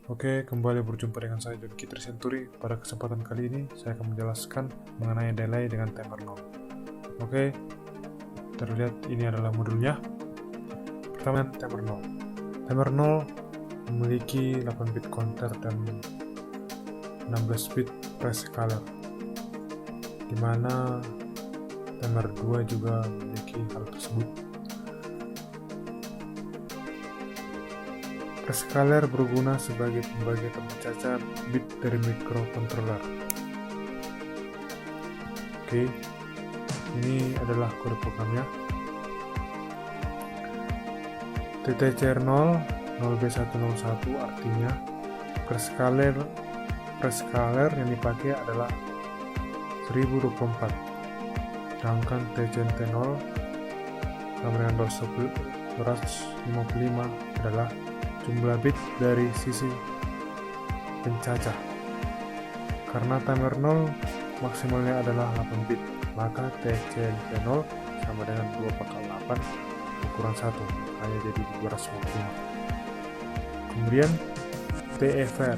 Oke, kembali berjumpa dengan saya John Kitri Senturi. Pada kesempatan kali ini, saya akan menjelaskan mengenai delay dengan timer 0. Oke, terlihat ini adalah modulnya. Pertama, timer 0. Timer 0 memiliki 8 bit counter dan 16 bit prescaler, di mana timer 2 juga memiliki hal tersebut. Prescaler berguna sebagai pembagi atau pencacat bit dari microcontroller. Oke, ini adalah kode programnya. TTCR0 0B101 artinya prescaler yang dipakai adalah 1024, sedangkan TCNT0 sama dengan 255 adalah jumlah bit dari sisi pencacah. Karena timer 0 maksimalnya adalah 8 bit, maka TCNT0 sama dengan 2/8 ukuran 1, hanya jadi 255. Kemudian TIFR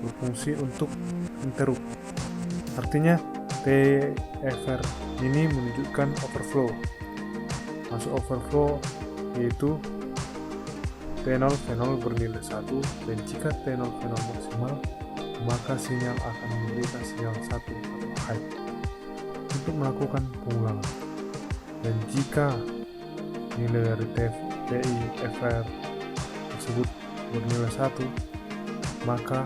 berfungsi untuk interrupt. Artinya TIFR ini menunjukkan overflow. Masuk overflow yaitu T0 V0 bernilai 1, dan jika T0 V0 maksimal, maka sinyal akan memberikan sinyal 1 atau high untuk melakukan pengulangan. Dan jika nilai dari TIFR tersebut bernilai 1, maka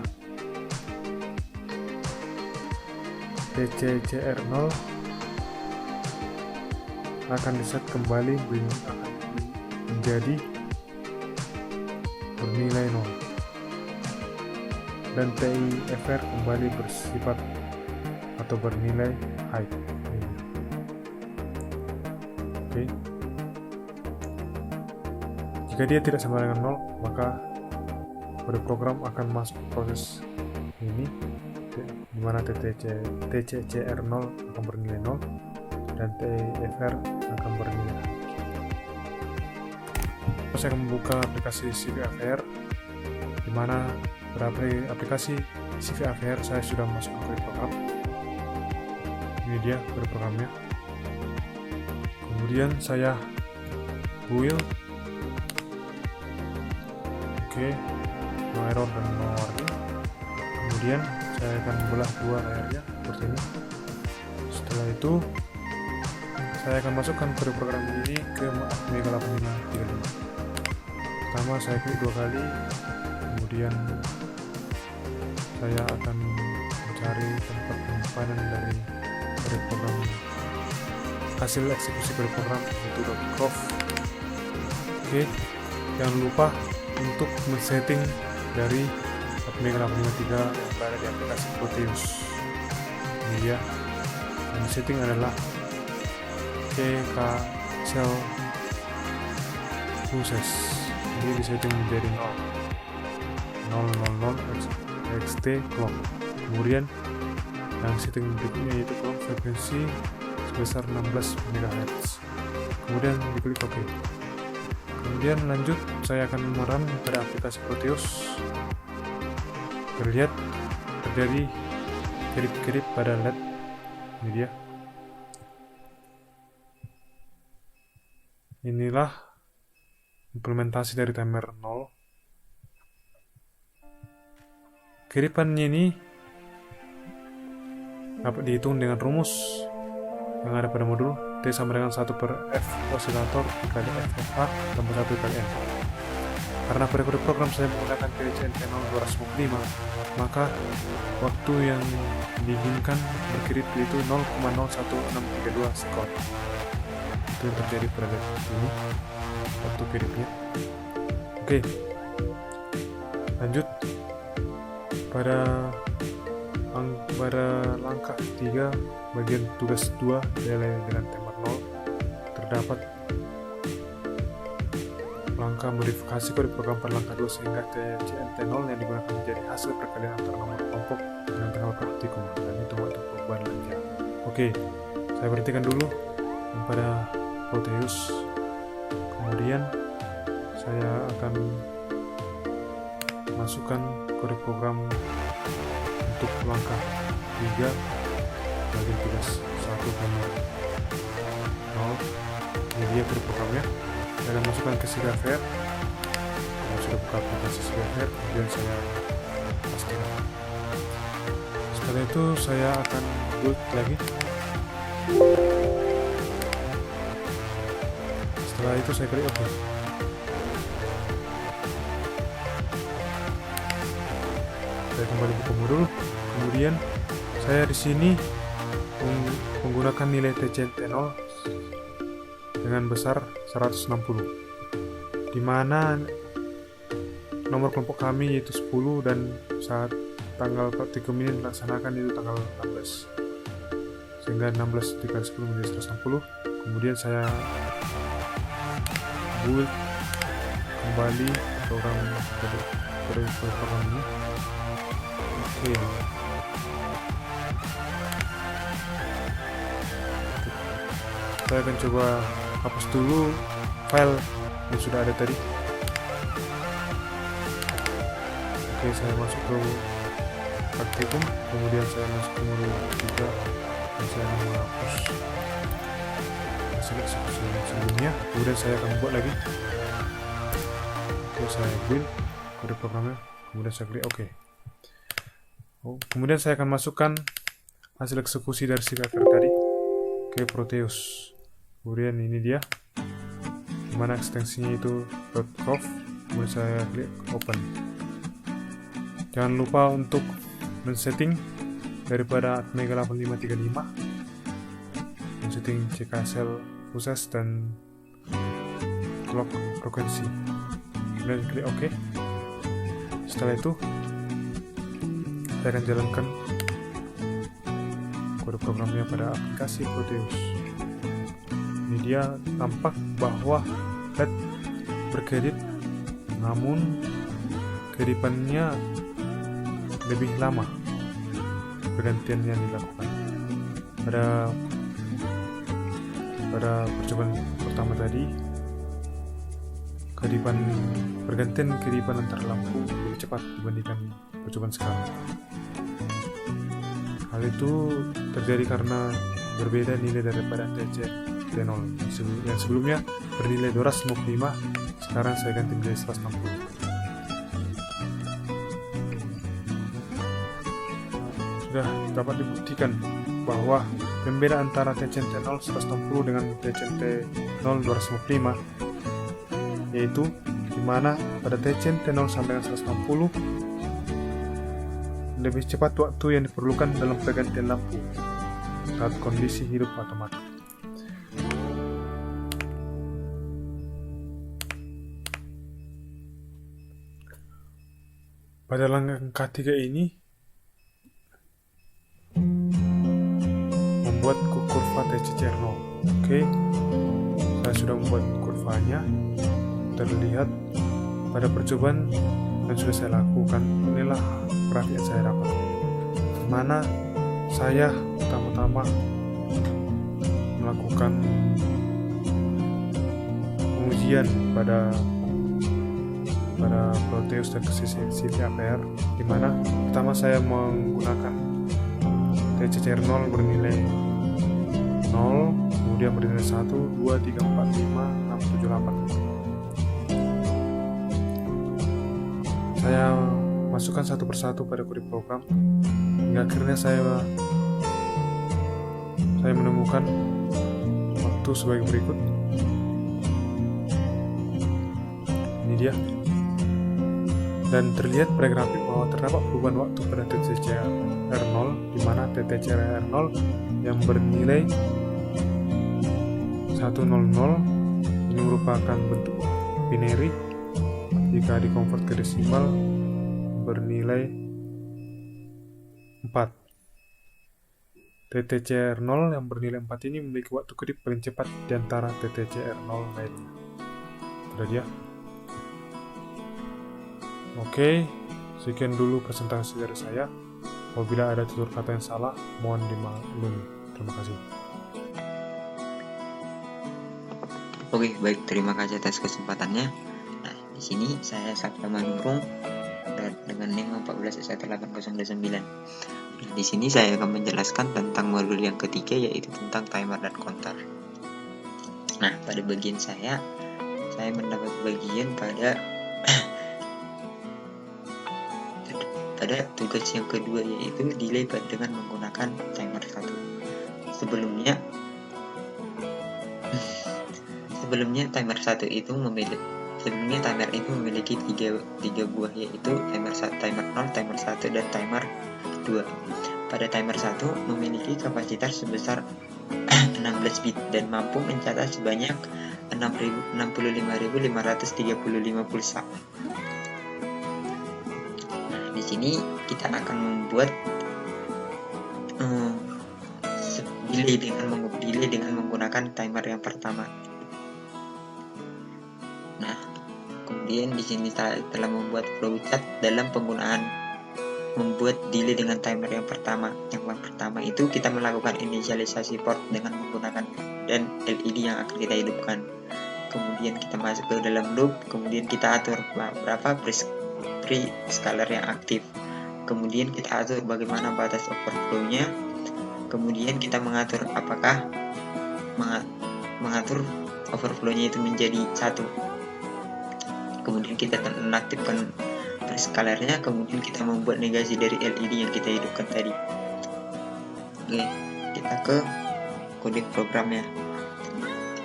TCCR0 akan diset kembali menjadi bernilai 0, dan TIFR kembali bersifat atau bernilai high. Oke. Jika dia tidak sama dengan 0, maka kode program akan masuk proses ini, di mana TCCR0 akan bernilai 0 dan TIFR akan bernilai high. Saya akan membuka aplikasi CVAVR, di mana pada aplikasi CVAVR saya sudah masuk ke program. Ini dia kode programnya. Kemudian saya build. Oke, no error dan no warning. Kemudian saya akan belah dua layarnya seperti ini. Setelah itu saya akan masukkan kode program ini ke Amiga 8535. Pertama saya klik 2 kali, kemudian saya akan mencari tempat penyimpanan dari kode program, hasil eksekusi kode program, yaitu .conf. Oke, jangan lupa untuk men-setting dari Amiga 853 yang berada di aplikasi Proteus. Ini dia, yang setting adalah CK Cell Process. Ini disetting menjadi 000 xt clock. Kemudian yang setting berikutnya yaitu clock frekuensi sebesar 16 MHz. Kemudian diklik OK. Kemudian lanjut, saya akan meram pada aplikasi Proteus. Terlihat terjadi kedip-kedip pada LED. Ini dia. Inilah implementasi dari timer 0. Kedipannya ini dapat dihitung dengan rumus yang ada pada modul T sama dengan 1 per F osilator dikali FFA tambah 1 kali N. Karena pada kode program saya menggunakan TCNT0 255, maka waktu yang diinginkan berkedip yaitu 0,01632 sekon. Itu yang terjadi pada ini waktu kedipnya. Oke, lanjut pada langkah 3 bagian tugas 2 delay dengan timer 0. Terdapat langkah modifikasi kode program pada langkah 2 sehingga TCNT0 yang digunakan menjadi hasil perkalian antara nomor kelompok dengan tanggal praktikum, dan itu waktu perubahan lanjut. Oke, saya berhentikan dulu pada Proteus. Kemudian saya akan masukkan kode program untuk langkah 3 bagian tugas 1 nomor 0. Ini dia kode programnya. Saya akan masukkan ke CigaFair. Saya sudah buka aplikasi CigaFair, kemudian saya pastikan. Setelah itu saya akan build lagi. Setelah itu saya klik OK. Saya kembali buka modul. Kemudian saya di sini menggunakan nilai TCNT 0 dengan besar 160, di mana nomor kelompok kami yaitu 10 dan saat tanggal praktikum ini dilaksanakan itu tanggal 16, sehingga 16 dikali 10 menjadi 160. Kemudian saya build kembali program ini. Oke. Saya akan coba hapus dulu file yang sudah ada tadi. Oke, saya masuk ke praktikum, kemudian saya masuk ke modul 3 dan saya akan menghapus hasil eksekusi yang sebelumnya. Kemudian saya akan buat lagi. Oke, saya build kode programnya, kemudian saya klik OK. Kemudian saya akan masukkan hasil eksekusi dari CigaFair tadi ke Proteus. Kemudian ini dia, dimana ekstensinya itu .conf. Kemudian saya klik open. Jangan lupa untuk men-setting daripada Atmega 8535, men-setting CKSL proses dan clock frekuensi. Kemudian klik OK. Setelah itu saya akan jalankan kode programnya pada aplikasi Proteus. Ini dia, tampak bahwa LED berkedip, namun kedipannya lebih lama pergantian yang dilakukan. Pada percobaan pertama tadi, pergantian kedipan antar lampu lebih cepat dibandingkan percobaan sekarang. Hal itu terjadi karena berbeda nilai daripada TCNT 0 yang sebelumnya bernilai 255, sekarang saya ganti menjadi 160. Sudah dapat dibuktikan bahwa pembeda antara TCNT 0 160 dengan TCNT 0 255, yaitu dimana pada TCNT 0 sampai dengan 160 lebih cepat waktu yang diperlukan dalam pergantian lampu saat kondisi hidup atau mati. Pada langkah 3 ini membuat kurva TCCR 0. Oke, saya sudah membuat kurvanya, terlihat pada percobaan yang sudah saya lakukan. Inilah grafik yang saya dapat, mana saya pertama-tama melakukan pengujian pada Proteus dan CigaFair, di mana pertama saya menggunakan TCCR 0 bernilai 0, kemudian bernilai 1, 2, 3, 4, 5, 6, 7, 8. Saya masukkan satu persatu pada kode program hingga akhirnya saya menemukan waktu sebagai berikut. Ini dia, dan terlihat pada grafik bahwa terdapat perubahan waktu pada TCCR 0, di mana TCCR 0 yang bernilai 100 ini merupakan bentuk binary. Jika dikonvert ke desimal bernilai 4. TCCR 0 yang bernilai 4 ini memiliki waktu kedip paling cepat di antara TCCR 0 lainnya. Sudah dia. Oke, sekian dulu presentasi dari saya. Apabila ada tutur kata yang salah, mohon dimaklumi. Terima kasih. Oke, baik, terima kasih atas kesempatannya. Nah, di sini saya Sabda Manurung dan dengan NIM 14S1809. Nah, di sini saya akan menjelaskan tentang modul yang ketiga, yaitu tentang timer dan counter. Nah, pada bagian saya mendapat bagian pada tugas yang kedua, yaitu delay dengan menggunakan timer 1. Sebelumnya timer 1 itu memiliki tiga buah, yaitu timer 0, timer 1, dan timer 2. Pada timer 1 memiliki kapasitas sebesar 16 bit dan mampu mencatat sebanyak 65.535 pulsa. Nah, di sini kita akan membuat delay dengan menggunakan timer yang pertama. Nah, kemudian di sini telah membuat flowchart dalam penggunaan membuat delay dengan timer yang pertama. Yang pertama itu kita melakukan inisialisasi port dengan menggunakan dan LED yang akan kita hidupkan. Kemudian kita masuk ke dalam loop, kemudian kita atur berapa prescaler yang aktif. Kemudian kita atur bagaimana batas overflow-nya. Kemudian kita mengatur apakah mengatur overflow-nya itu menjadi 1. Kemudian kita menaktifkan prescalernya, kemudian kita membuat negasi dari LED yang kita hidupkan tadi. Oke, kita ke kode programnya.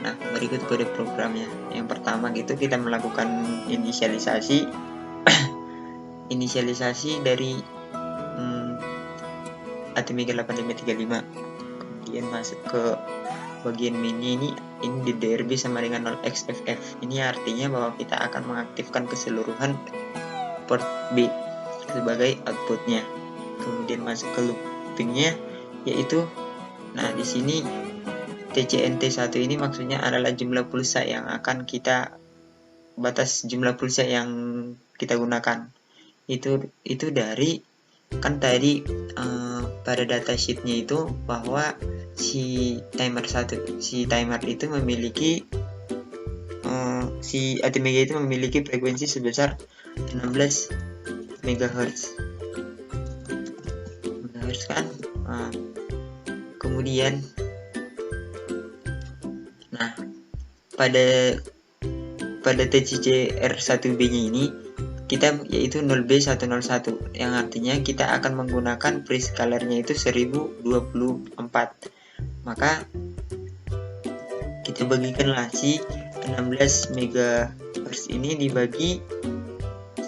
Nah, berikut kode programnya. Yang pertama gitu kita melakukan inisialisasi dari Atmega 8535. Kemudian masuk ke bagian mini ini di DRB sama dengan 0xFF. Ini artinya bahwa kita akan mengaktifkan keseluruhan port B sebagai outputnya. Kemudian masuk ke loopingnya, yaitu di sini TCNT1 ini maksudnya adalah jumlah pulsa yang akan kita batas jumlah pulsa yang kita gunakan. Itu dari kan tadi pada datasheetnya itu bahwa si timer itu memiliki si Atmega itu memiliki frekuensi sebesar 16 MHz kan. Kemudian pada TCCR1B nya ini kita yaitu 0B101, yang artinya kita akan menggunakan prescalernya itu 1024. Maka kita bagikanlah si 16 MHz ini dibagi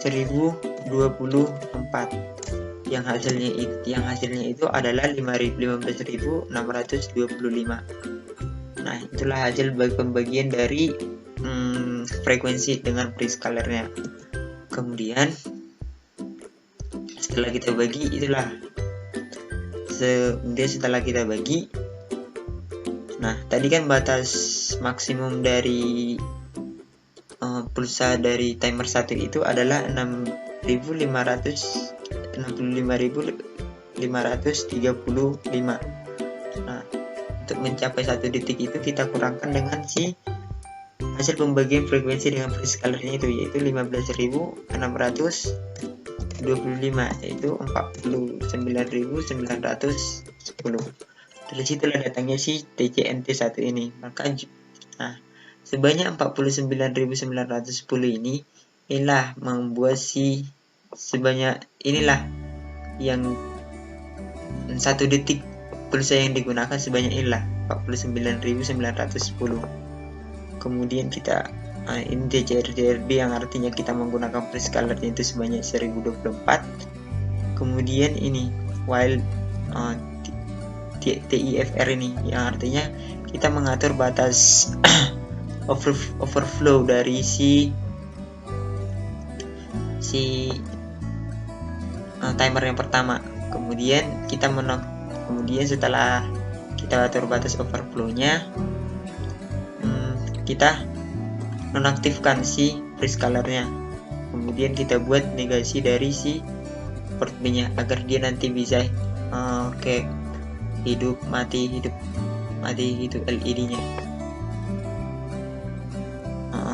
1024, yang hasilnya itu adalah 15.625. Nah, itulah hasil pembagian dari frekuensi dengan prescalernya. Kemudian setelah kita bagi, setelah kita bagi, nah tadi kan batas maksimum dari pulsa dari timer 1 itu adalah 65.535. Nah, untuk mencapai 1 detik itu kita kurangkan dengan si hasil pembagian frekuensi dengan prescalernya itu, yaitu 15.625, yaitu 49.910. Dari situlah datangnya si TCNT1 ini. Maka sebanyak 49.910 inilah membuat yang 1 detik pulsa yang digunakan sebanyak 49.910. Kemudian kita ini DRB yang artinya kita menggunakan prescalernya itu sebanyak 1024. Kemudian ini while TIFR ini yang artinya kita mengatur batas overflow dari si timer yang pertama. Kemudian setelah kita atur batas overflow-nya, kita nonaktifkan si prescalernya. Kemudian kita buat negasi dari si port B-nya agar dia nanti bisa hidup mati LED-nya.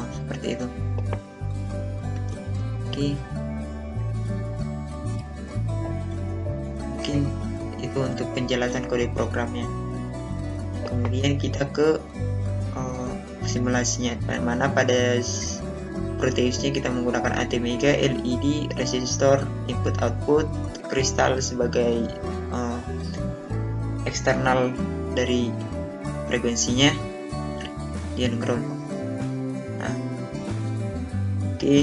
Seperti itu. Oke. penjelasan kode programnya. Kemudian kita ke simulasinya, mana pada Proteusnya kita menggunakan ATmega, LED, resistor, input output, kristal sebagai eksternal dari frekuensinya, dan ground. Nah, oke.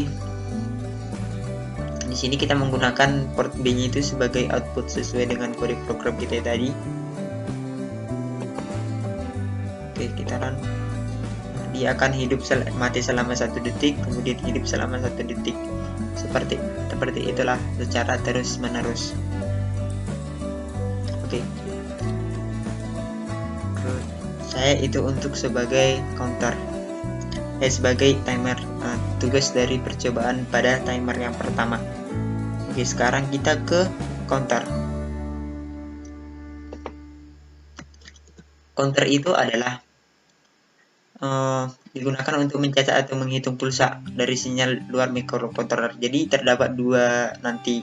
Di sini kita menggunakan port B-nya itu sebagai output sesuai dengan kode program kita tadi. Oke, kita run. Dia akan mati selama 1 detik, kemudian hidup selama 1 detik. Seperti itulah secara terus menerus. Oke. Saya itu untuk sebagai counter, sebagai timer, tugas dari percobaan pada timer yang pertama. Oke, sekarang kita ke counter. Counter itu adalah digunakan untuk mencatat atau menghitung pulsa dari sinyal luar mikrokontroler. Jadi terdapat 2 nanti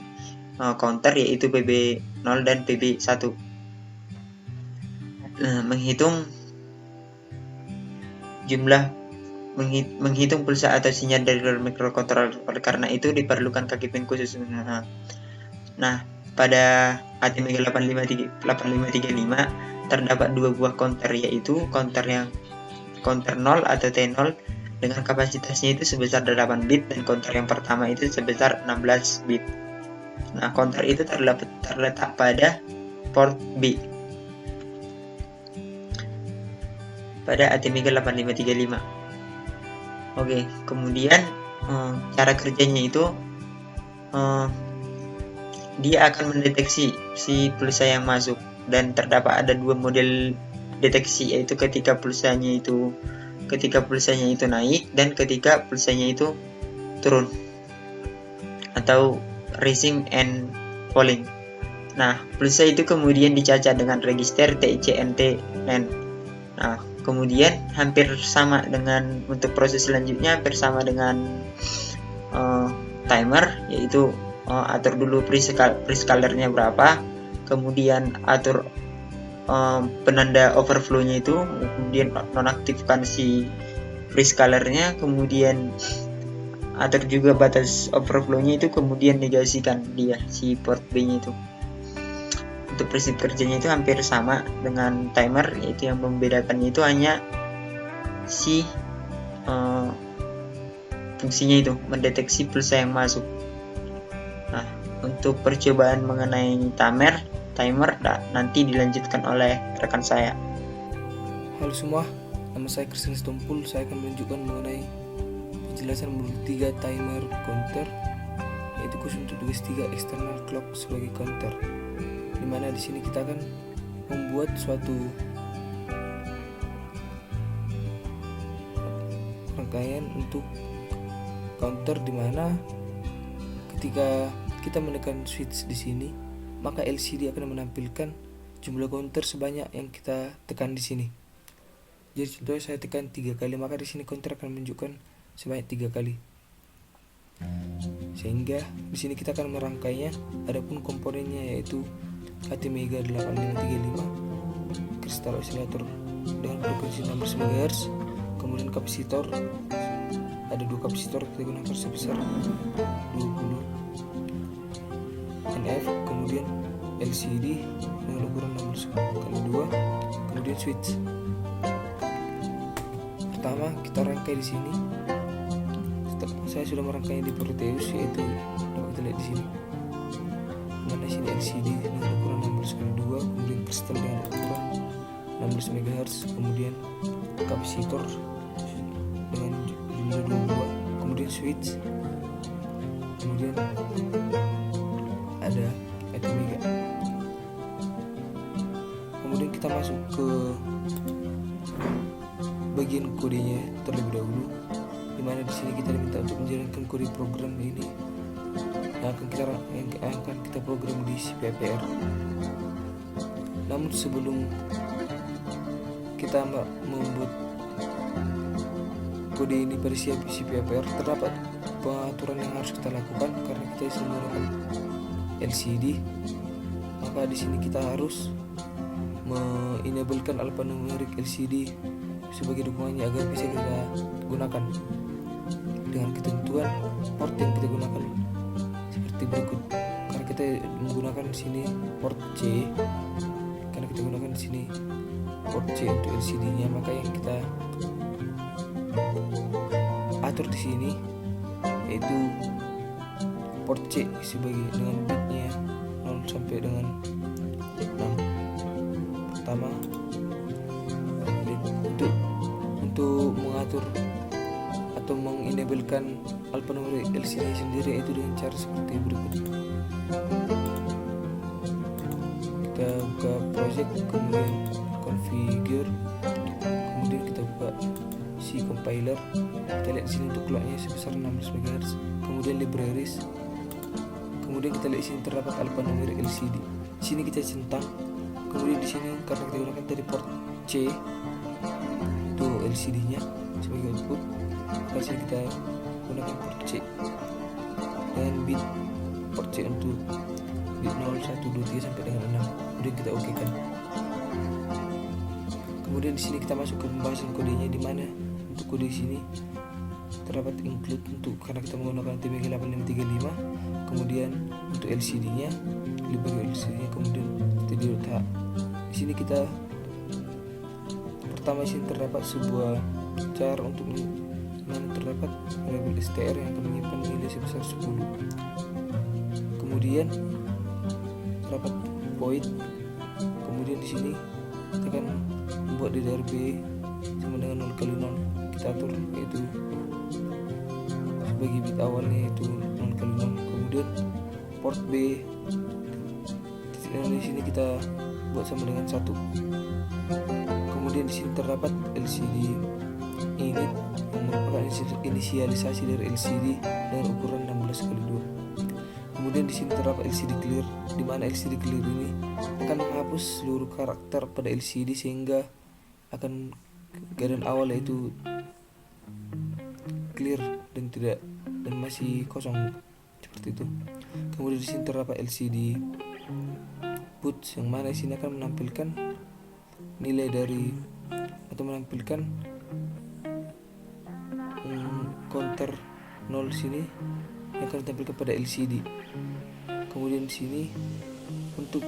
counter, yaitu PB0 dan PB1. Menghitung pulsa atau sinyal dari luar mikrokontroler. Oleh karena itu diperlukan kaki pin khusus. Nah, pada ATmega 8535 terdapat 2 buah counter, yaitu counter 0 atau T0 dengan kapasitasnya itu sebesar 8 bit, dan counter yang pertama itu sebesar 16 bit. Nah, counter itu terletak pada port B pada ATmega 8535. Oke, kemudian cara kerjanya itu dia akan mendeteksi si pulsa yang masuk, dan terdapat ada 2 model deteksi, yaitu ketika pulsanya itu naik dan ketika pulsanya itu turun, atau rising and falling. Nah, pulsa itu kemudian dicacat dengan register TICNT-NAND. Nah, kemudian hampir sama dengan untuk proses selanjutnya, hampir sama dengan timer, yaitu atur dulu prescalernya berapa, kemudian atur penanda overflow-nya itu, kemudian nonaktifkan si prescalernya, kemudian atur juga batas overflow-nya itu, kemudian negasikan dia si port B-nya itu. Untuk prinsip kerjanya itu hampir sama dengan timer, yaitu yang membedakannya itu hanya si fungsinya itu mendeteksi pulsa yang masuk. Nah, untuk percobaan mengenai timer nanti dilanjutkan oleh rekan saya. Halo semua, nama saya Christian Stumpul. Saya akan menunjukkan mengenai penjelasan modul 3 timer counter, yaitu khusus untuk tugas 3 external clock sebagai counter, dimana di sini kita akan membuat suatu rangkaian untuk counter, dimana ketika kita menekan switch di sini, maka LCD akan menampilkan jumlah counter sebanyak yang kita tekan di sini. Jadi contohnya saya tekan 3 kali, maka di sini counter akan menunjukkan sebanyak 3 kali. Sehingga di sini kita akan merangkainya. Adapun komponennya yaitu ATmega 8535, kristal osilator dengan frekuensi 16 MHz, kemudian kapasitor, ada 2 kapasitor kita gunakan sebesar 20 NF, kemudian LCD dengan ukuran 16x2, kemudian switch. Pertama kita rangkai di sini. Saya sudah merangkainya di Proteus, yaitu dapat kita lihat di sini. Mana sini LCD dengan ukuran 16x2, kemudian kristal dengan ukuran 16 MHz, kemudian kapasitor dengan jumlah 22, kemudian switch, kemudian ada ATmega. Kemudian kita masuk ke bagian kodenya terlebih dahulu, dimana di sini kita diminta untuk menjalankan kode program ini yang akan kita program di CPPR. Namun sebelum kita membuat kode ini pada CPPR, terdapat pengaturan yang harus kita lakukan karena kita menggunakan LCD. Maka di sini kita harus menenablekan alphanumeric LCD sebagai dukungannya agar bisa kita gunakan dengan ketentuan port yang kita gunakan seperti berikut. Karena kita menggunakan di sini port C, karena kita gunakan di sini port C untuk LCD-nya, maka yang kita atur di sini yaitu port C sebagai dengan bitnya 0 sampai dengan 6 pertama. Untuk mengatur atau mengenablekan alphanumeric LCD sendiri yaitu dengan cara seperti berikut. Kita buka project, kemudian configure, kemudian kita buka C compiler. Kita lihat di sini untuk clocknya sebesar 16 MHz. Kemudian libraries. Kemudian kita lihat di sini terdapat alphanumeric LCD. Di sini kita centang. Kemudian di sini karena kita gunakan dari port C untuk LCD-nya sebagai output, maka sini kita gunakan port C dengan bit port C untuk bit 0, 1, 2, 3 sampai dengan 6. Kemudian kita oke kan. Kemudian di sini kita masuk ke pembahasan kodenya, di mana untuk kode di sini terdapat include untuk karena kita menggunakan TMG 8535. Kemudian untuk LCD-nya, library LCD-nya, kemudian TD.h. Di sini kita pertama sini terdapat sebuah char untuk mana terdapat variabel str yang akan menyimpan nilai sebesar 10. Kemudian terdapat void. Kemudian di sini kita akan membuat DDR-B sama dengan 0 kali 0. Kita atur yaitu sebagai bit awalnya yaitu 0 kali 0. Kemudian port B di sini kita buat sama dengan 1. Kemudian di sini terdapat LCD init yang merupakan inisialisasi dari LCD dengan ukuran 16 kali 2. Kemudian di sini terdapat LCD clear, di mana LCD clear ini akan menghapus seluruh karakter pada LCD sehingga akan keadaan awal yaitu clear dan masih kosong seperti itu. Kemudian di sini terdapat LCD put yang mana di sini akan menampilkan nilai dari atau menampilkan counter 0 sini yang akan ditampilkan pada LCD. Kemudian di sini untuk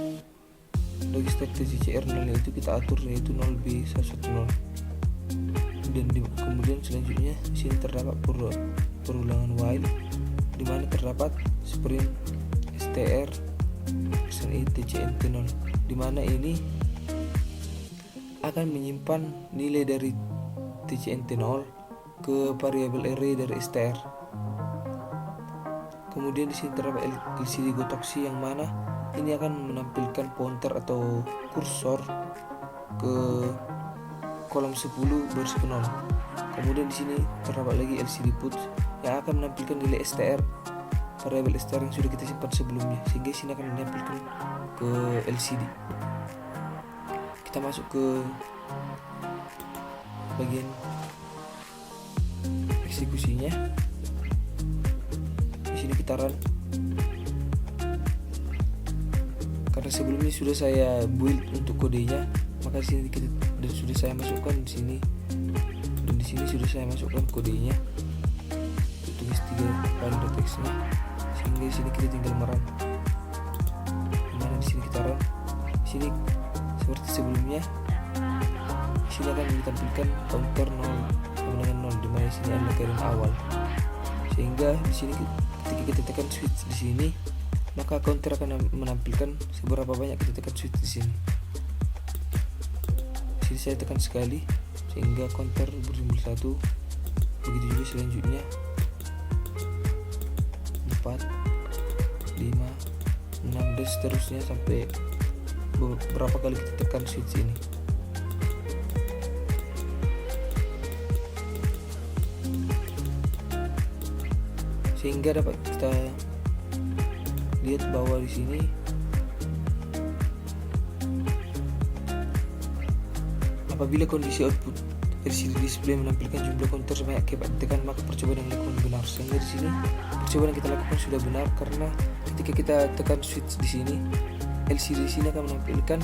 register TCCR 0 itu kita atur yaitu 0B110. Dan kemudian selanjutnya di sini terdapat perulangan while di mana terdapat sprint str TCNT0, di mana ini akan menyimpan nilai dari TCNT0 ke variabel array dari str. Kemudian di sini terdapat LCD gotoksi yang mana ini akan menampilkan pointer atau kursor ke kolom 10 baris ke 0. Kemudian di sini terdapat lagi LCD put yang akan menampilkan nilai str, variabel str yang sudah kita simpan sebelumnya, sehingga sini akan menampilkan ke LCD. Kita masuk ke bagian eksekusinya. Di sini kita run. Karena sebelumnya sudah saya build untuk kodenya, maka di sini dan sudah saya masukkan di sini, dan di sini sudah saya masukkan kodenya. Tulis 3 kali teksnya, sehingga di sini kita tinggal merun. Dimana di sini kita run. Di sini seperti sebelumnya, di sini akan ditampilkan counter 0 sama dengan 0, di mana di sini adalah garis awal. Sehingga di sini ketika kita tekan switch di sini, maka counter akan menampilkan seberapa banyak kita tekan switch di sini. Di sini saya tekan sekali sehingga counter berjumlah 1. Begitu juga selanjutnya 4, 5, 6 dan seterusnya sampai beberapa kali kita tekan switch ini. Sehingga dapat kita lihat bahwa di sini apabila kondisi output LCD display menampilkan jumlah counter sebanyak keempat ditekan, maka percobaan yang dilakukan benar. Sehingga di sini percobaan yang kita lakukan sudah benar, karena ketika kita tekan switch di sini, LCD di sini akan menampilkan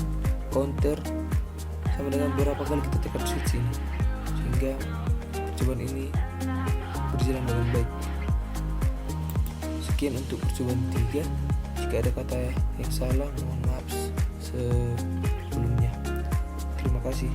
counter sama dengan berapa kali kita tekan switch ini sehingga percobaan ini berjalan dengan baik. Sekian untuk percobaan 3. Jika ada kata yang salah mohon maaf sebelumnya. Terima kasih.